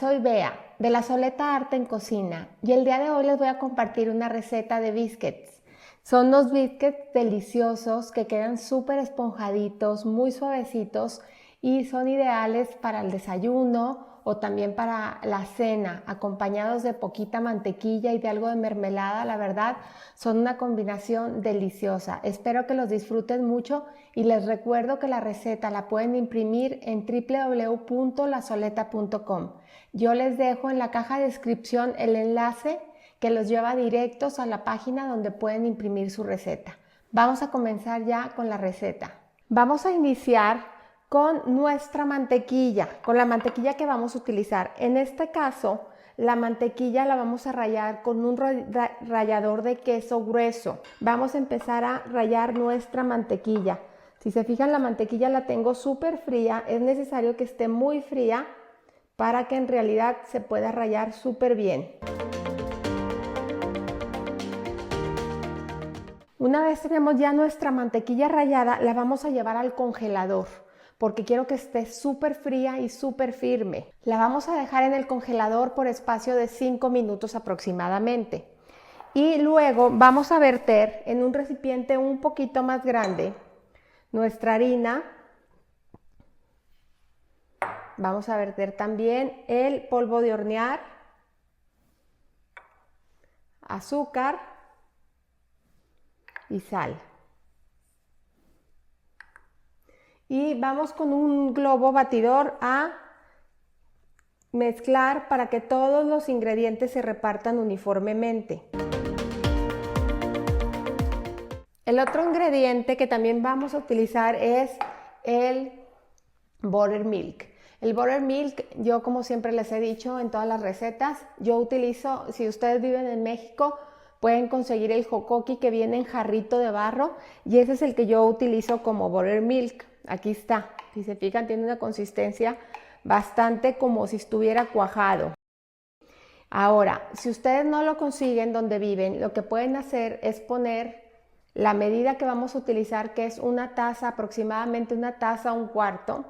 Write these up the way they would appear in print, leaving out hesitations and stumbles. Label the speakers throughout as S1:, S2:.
S1: soy Bea, de la Soleta Arte en Cocina, y el día de hoy les voy a compartir una receta de biscuits. Son unos biscuits deliciosos que quedan súper esponjaditos, muy suavecitos y son ideales para el desayuno o también para la cena, acompañados de poquita mantequilla y de algo de mermelada. La verdad, son una combinación deliciosa. Espero que los disfruten mucho y les recuerdo que la receta la pueden imprimir en www.lasoleta.com. Yo les dejo en la caja de descripción el enlace que los lleva directos a la página donde pueden imprimir su receta. Vamos a comenzar ya con la receta. Vamos a iniciar con nuestra mantequilla, con la mantequilla que vamos a utilizar. En este caso, la mantequilla la vamos a rallar con un rallador de queso grueso. Vamos a empezar a rallar nuestra mantequilla. Si se fijan, la mantequilla la tengo súper fría. Es necesario que esté muy fría para que en realidad se pueda rallar súper bien. Una vez tenemos ya nuestra mantequilla rallada, la vamos a llevar al congelador, porque quiero que esté súper fría y súper firme. La vamos a dejar en el congelador por espacio de 5 minutos aproximadamente. Y luego vamos a verter en un recipiente un poquito más grande nuestra harina. Vamos a verter también el polvo de hornear, azúcar y sal. Y vamos con un globo batidor a mezclar para que todos los ingredientes se repartan uniformemente. El otro ingrediente que también vamos a utilizar es el buttermilk. El buttermilk, yo como siempre les he dicho en todas las recetas, yo utilizo, si ustedes viven en México, pueden conseguir el jocoqui que viene en jarrito de barro y ese es el que yo utilizo como buttermilk. Aquí está, si se fijan tiene una consistencia bastante como si estuviera cuajado. Ahora, si ustedes no lo consiguen donde viven, lo que pueden hacer es poner la medida que vamos a utilizar, que es una taza, aproximadamente una taza, un cuarto,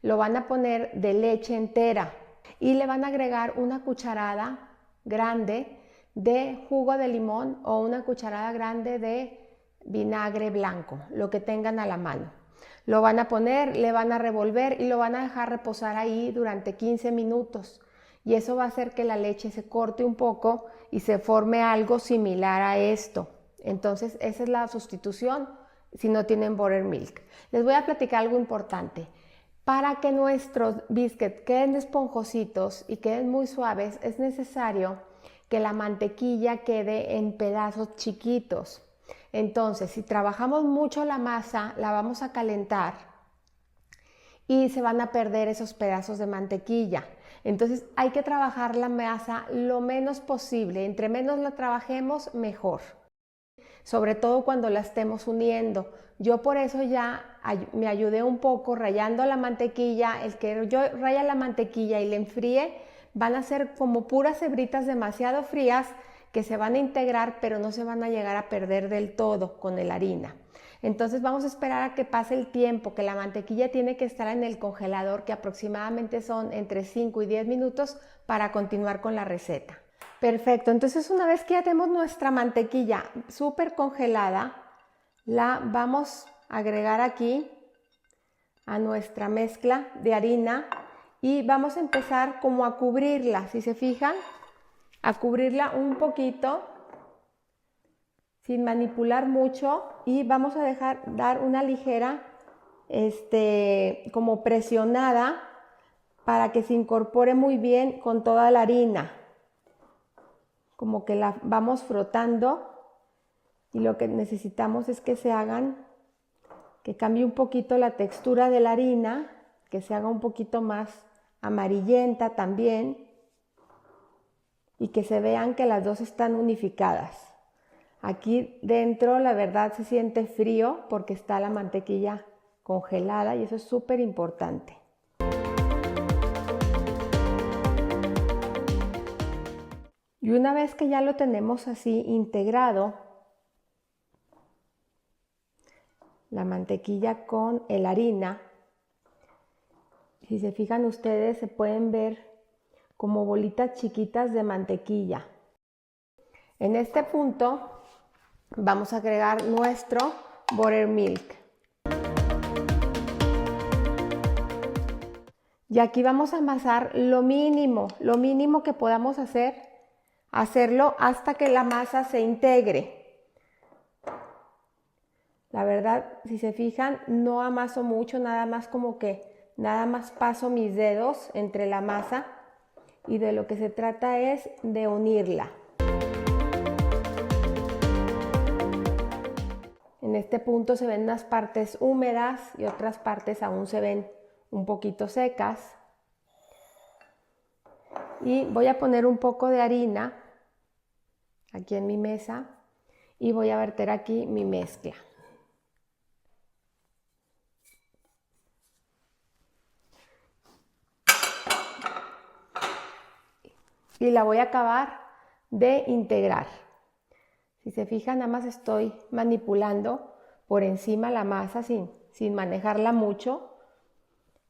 S1: lo van a poner de leche entera y le van a agregar una cucharada grande de jugo de limón o una cucharada grande de vinagre blanco, lo que tengan a la mano. Lo van a poner, le van a revolver y lo van a dejar reposar ahí durante 15 minutos. Y eso va a hacer que la leche se corte un poco y se forme algo similar a esto. Entonces, esa es la sustitución si no tienen buttermilk. Les voy a platicar algo importante. Para que nuestros biscuits queden esponjositos y queden muy suaves, es necesario que la mantequilla quede en pedazos chiquitos. Entonces, si trabajamos mucho la masa, la vamos a calentar y se van a perder esos pedazos de mantequilla. Entonces, hay que trabajar la masa lo menos posible. Entre menos la trabajemos, mejor. Sobre todo cuando la estemos uniendo. Yo por eso ya me ayudé un poco rallando la mantequilla. El que yo raya la mantequilla y la enfríe, van a ser como puras hebritas demasiado frías que se van a integrar, pero no se van a llegar a perder del todo con la harina. Entonces vamos a esperar a que pase el tiempo, que la mantequilla tiene que estar en el congelador, que aproximadamente son entre 5 y 10 minutos para continuar con la receta. Perfecto, entonces una vez que ya tenemos nuestra mantequilla súper congelada, la vamos a agregar aquí a nuestra mezcla de harina y vamos a empezar como a cubrirla, si se fijan, a cubrirla un poquito sin manipular mucho y vamos a dar una ligera como presionada para que se incorpore muy bien con toda la harina. Como que la vamos frotando y lo que necesitamos es que que cambie un poquito la textura de la harina, que se haga un poquito más amarillenta también y que se vean que las dos están unificadas. Aquí dentro la verdad se siente frío porque está la mantequilla congelada y eso es súper importante. Y una vez que ya lo tenemos así integrado, la mantequilla con la harina, si se fijan ustedes se pueden ver como bolitas chiquitas de mantequilla. En este punto vamos a agregar nuestro buttermilk. Y aquí vamos a amasar lo mínimo que podamos hacerlo hasta que la masa se integre. La verdad, si se fijan, no amaso mucho, nada más paso mis dedos entre la masa y de lo que se trata es de unirla. En este punto se ven unas partes húmedas y otras partes aún se ven un poquito secas. Y voy a poner un poco de harina aquí en mi mesa y voy a verter aquí mi mezcla. Y la voy a acabar de integrar. Si se fijan, nada más estoy manipulando por encima la masa sin manejarla mucho.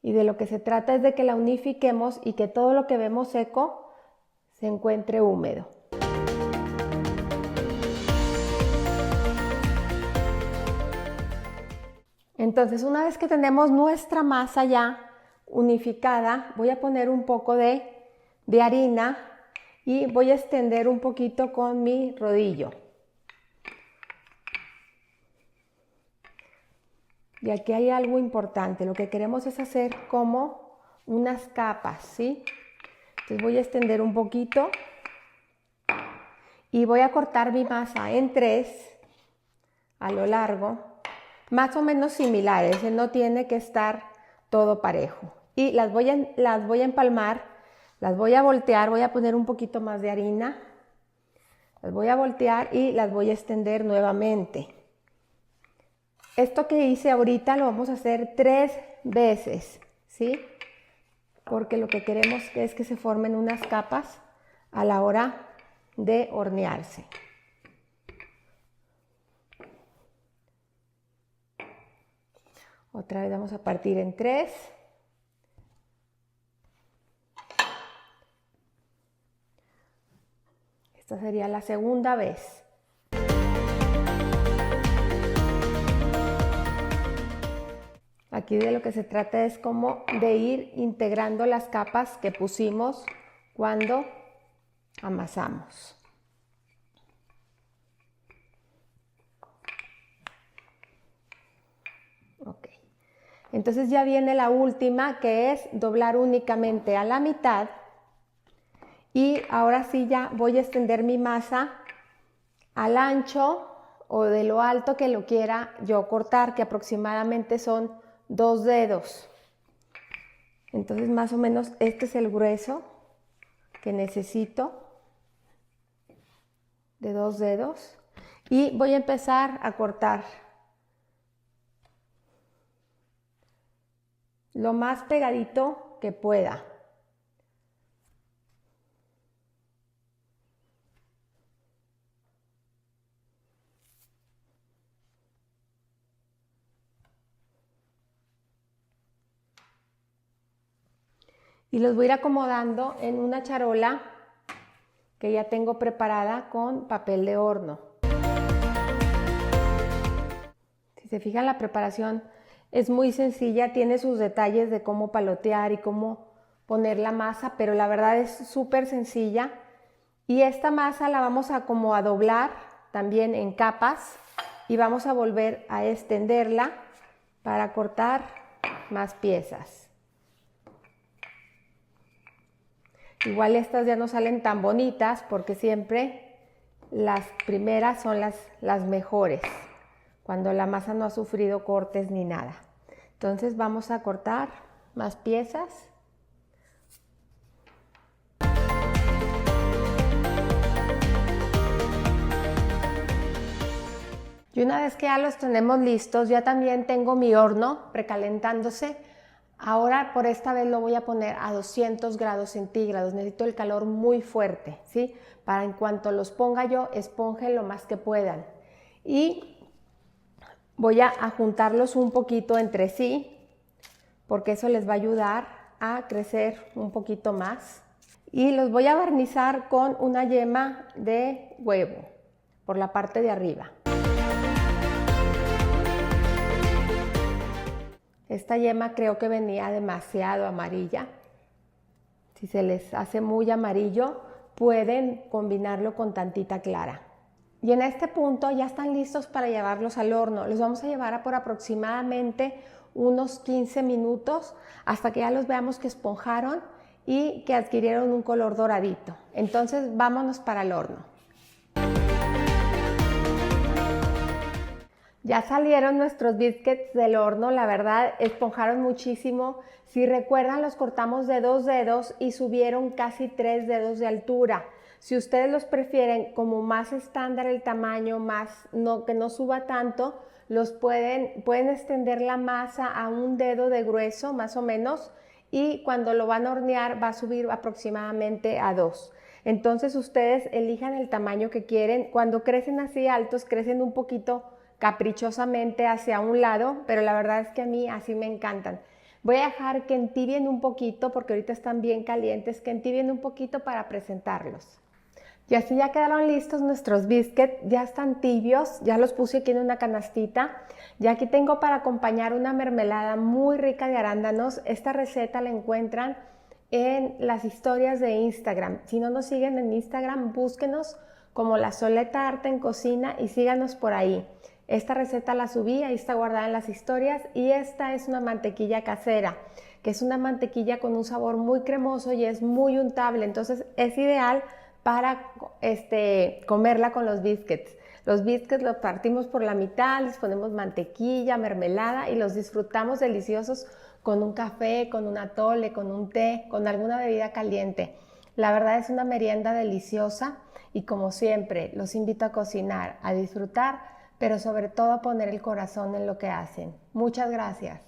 S1: Y de lo que se trata es de que la unifiquemos y que todo lo que vemos seco se encuentre húmedo. Entonces, una vez que tenemos nuestra masa ya unificada, voy a poner un poco de harina y voy a extender un poquito con mi rodillo. Y aquí hay algo importante, lo que queremos es hacer como unas capas, ¿sí? Entonces voy a extender un poquito y voy a cortar mi masa en 3 a lo largo, más o menos similares, no tiene que estar todo parejo. Y las voy a empalmar, las voy a voltear, voy a poner un poquito más de harina, las voy a voltear y las voy a extender nuevamente. Esto que hice ahorita lo vamos a hacer 3 veces, ¿sí? Porque lo que queremos es que se formen unas capas a la hora de hornearse. Otra vez vamos a partir en 3. Esta sería la segunda vez. Aquí de lo que se trata es como de ir integrando las capas que pusimos cuando amasamos. Ok. Entonces ya viene la última, que es doblar únicamente a la mitad. Y ahora sí ya voy a extender mi masa al ancho o de lo alto que lo quiera yo cortar, que aproximadamente son 2 dedos. Entonces más o menos este es el grueso que necesito de 2 dedos y voy a empezar a cortar lo más pegadito que pueda. Y los voy a ir acomodando en una charola que ya tengo preparada con papel de horno. Si se fijan, la preparación es muy sencilla, tiene sus detalles de cómo palotear y cómo poner la masa, pero la verdad es súper sencilla. Y esta masa la vamos a como a doblar también en capas y vamos a volver a extenderla para cortar más piezas. Igual estas ya no salen tan bonitas porque siempre las primeras son las mejores, cuando la masa no ha sufrido cortes ni nada. Entonces vamos a cortar más piezas. Y una vez que ya los tenemos listos, ya también tengo mi horno precalentándose. Ahora por esta vez lo voy a poner a 200 grados centígrados, necesito el calor muy fuerte, ¿sí? Para en cuanto los ponga yo, esponjen lo más que puedan. Y voy a juntarlos un poquito entre sí, porque eso les va a ayudar a crecer un poquito más. Y los voy a barnizar con una yema de huevo por la parte de arriba. Esta yema creo que venía demasiado amarilla. Si se les hace muy amarillo, pueden combinarlo con tantita clara. Y en este punto ya están listos para llevarlos al horno. Los vamos a llevar a por aproximadamente unos 15 minutos hasta que ya los veamos que esponjaron y que adquirieron un color doradito. Entonces vámonos para el horno. Ya salieron nuestros biscuits del horno, la verdad esponjaron muchísimo. Si recuerdan, los cortamos de 2 dedos y subieron casi 3 dedos de altura. Si ustedes los prefieren como más estándar el tamaño, que no suba tanto, pueden extender la masa a 1 dedo de grueso más o menos, y cuando lo van a hornear va a subir aproximadamente a 2. Entonces ustedes elijan el tamaño que quieren. Cuando crecen así altos, crecen un poquito caprichosamente hacia un lado, pero la verdad es que a mí así me encantan. Voy a dejar que entibien un poquito porque ahorita están bien calientes, que entibien un poquito para presentarlos. Y así ya quedaron listos nuestros biscuits, ya están tibios, ya los puse aquí en una canastita. Y aquí tengo para acompañar una mermelada muy rica de arándanos. Esta receta la encuentran en las historias de Instagram. Si no nos siguen en Instagram, búsquenos como La Soleta Arte en Cocina y síganos por ahí. Esta receta la subí, ahí está guardada en las historias, y esta es una mantequilla casera, que es una mantequilla con un sabor muy cremoso y es muy untable, entonces es ideal para comerla con los biscuits. Los biscuits los partimos por la mitad, les ponemos mantequilla, mermelada y los disfrutamos deliciosos con un café, con un atole, con un té, con alguna bebida caliente. La verdad es una merienda deliciosa y como siempre los invito a cocinar, a disfrutar, pero sobre todo a poner el corazón en lo que hacen. Muchas gracias.